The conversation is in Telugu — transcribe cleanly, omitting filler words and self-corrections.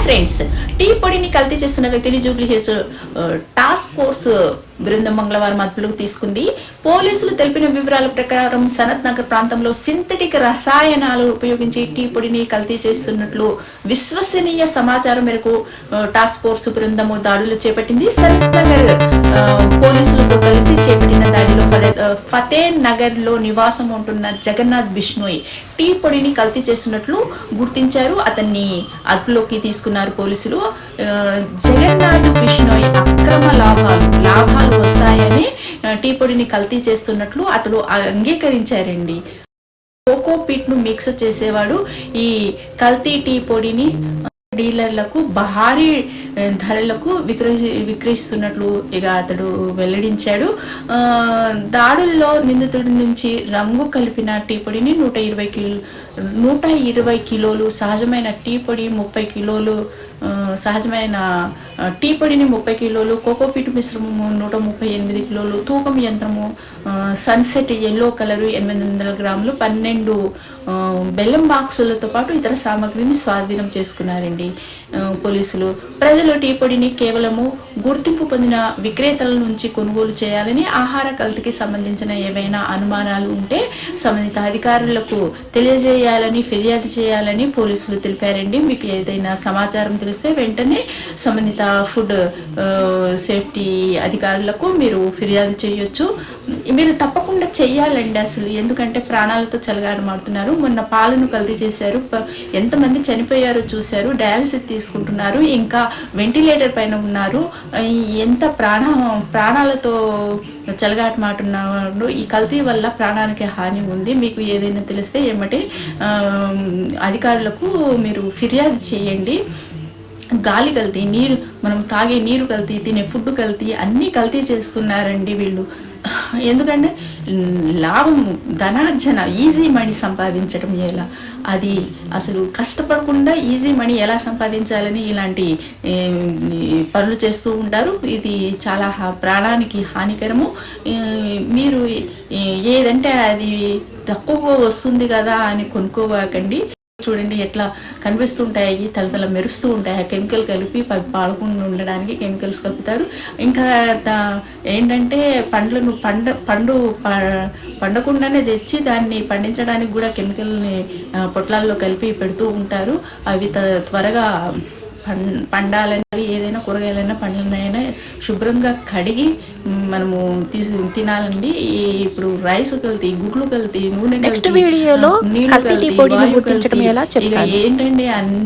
ఫ్రెండ్స్, టీ పొడిని కల్తీ చేస్తున్న వ్యక్తిని జూబ్లీ హిల్స్ టాస్క్ ఫోర్స్ బృందం మంగళవారం అదుపులోకి తీసుకుంది. పోలీసులు తెలిపిన వివరాల ప్రకారం సనత్ నగర్ ప్రాంతంలో సింథటిక్ రసాయనాలు ఉపయోగించి టీ పొడిని కల్తీ చేస్తున్నట్లు విశ్వసనీయ సమాచారం మేరకు టాస్క్ ఫోర్స్ బృందము దాడులు చేపట్టింది. సనత్ నగర్ పోలీసులతో కలిసి చేపట్టిన దాడిలో ఫతే నగర్ లో నివాసం ఉంటున్న జగన్నాథ్ బిష్ణోయ్ టీ పొడిని కల్తీ చేస్తున్నట్లు గుర్తించారు. అతన్ని అదుపులోకి తీసుకున్నారు పోలీసులు. జగన్నాథ్ బిష్ణోయ్ అక్రమ లాభాలు వస్తాయని టీ పొడిని కల్తీ చేస్తున్నట్లు అతడు అంగీకరించారండి. కోకోపీట్ ను మిక్స్ చేసేవాడు. ఈ కల్తీ టీ పొడిని డీలర్లకు భారీ ధరలకు విక్రయిస్తున్నట్లు ఇక అతడు వెల్లడించాడు. దాడుల్లో నిందితుడి నుంచి రంగు కలిపిన టీ పొడిని 120 కిలోలు, సహజమైన టీ పొడి 30 కిలోలు, సహజమైన టీ పొడిని 30 కిలోలు, కోకోపీట్ మిశ్రమము 138 కిలోలు, తూకం యంత్రము సన్సెట్ ఎల్లో కలరు 800 గ్రాములు, 12 బెల్లం బాక్సులతో పాటు ఇతర సామాగ్రిని స్వాధీనం చేసుకున్నారండి పోలీసులు. ప్రజలు టీ పొడిని కేవలము గుర్తింపు పొందిన విక్రేతల నుంచి కొనుగోలు చేయాలని, ఆహార కల్తీకి సంబంధించిన ఏవైనా అనుమానాలు ఉంటే సంబంధిత అధికారులకు తెలియజేయాలని, ఫిర్యాదు చేయాలని పోలీసులు తెలిపారండి. మీకు ఏదైనా సమాచారం తెలిస్తే వెంటనే సంబంధిత ఫుడ్ సేఫ్టీ అధికారులకు మీరు ఫిర్యాదు చేయొచ్చు. మీరు తప్పకుండా చెయ్యాలండి అసలు, ఎందుకంటే ప్రాణాలతో చెలగాటమాడుతున్నారు. మొన్న పాలను కల్తీ చేశారు, ఎంతమంది చనిపోయారో చూశారు, డయాలసిస్ తీసుకుంటున్నారు, ఇంకా వెంటిలేటర్ పైన ఉన్నారు. ఎంత ప్రాణాలతో చెలగాటమాడుతున్నారు. ఈ కల్తీ వల్ల ప్రాణానికి హాని ఉంది. మీకు ఏదైనా తెలిస్తే ఏమంటే అధికారులకు మీరు ఫిర్యాదు చేయండి. గాలి కల్తీ, నీరు, మనం తాగే నీరు కల్తీ, తినే ఫుడ్ కల్తీ, అన్నీ కల్తీ చేస్తున్నారండి వీళ్ళు. ఎందుకంటే లాభం, ధనార్జన, ఈజీ మనీ సంపాదించడం ఎలా, అది అసలు కష్టపడకుండా ఈజీ మనీ ఎలా సంపాదించాలని ఇలాంటి పనులు చేస్తూ ఉంటారు. ఇది చాలా ప్రాణానికి హానికరము. మీరు ఏదంటే అది తక్కువగా వస్తుంది కదా అని కొనుక్కోకండి. చూడండి ఎట్లా కనిపిస్తుంటాయి, తలతల మెరుస్తూ ఉంటాయి. కెమికల్ కలిపి పాడకుండా ఉండడానికి కెమికల్స్ కలుపుతారు. ఇంకా ఏంటంటే పండకుండానే తెచ్చి దాన్ని పండించడానికి కూడా కెమికల్ని పొట్లాల్లో కలిపి పెడుతూ ఉంటారు. అవి త్వరగా పండాలని, ఏదైనా కూరగాయలైనా పండ్లైనా శుభ్రంగా కడిగి మనము తినాలండి. ఇప్పుడు రైస్ కల్తీ, గుడ్లు కల్తీ, నూనె నెక్స్ట్ వీడియోలో కల్తీ టీ పొడిని గుర్తించడం ఎలా చెప్తాను. ఏంటండి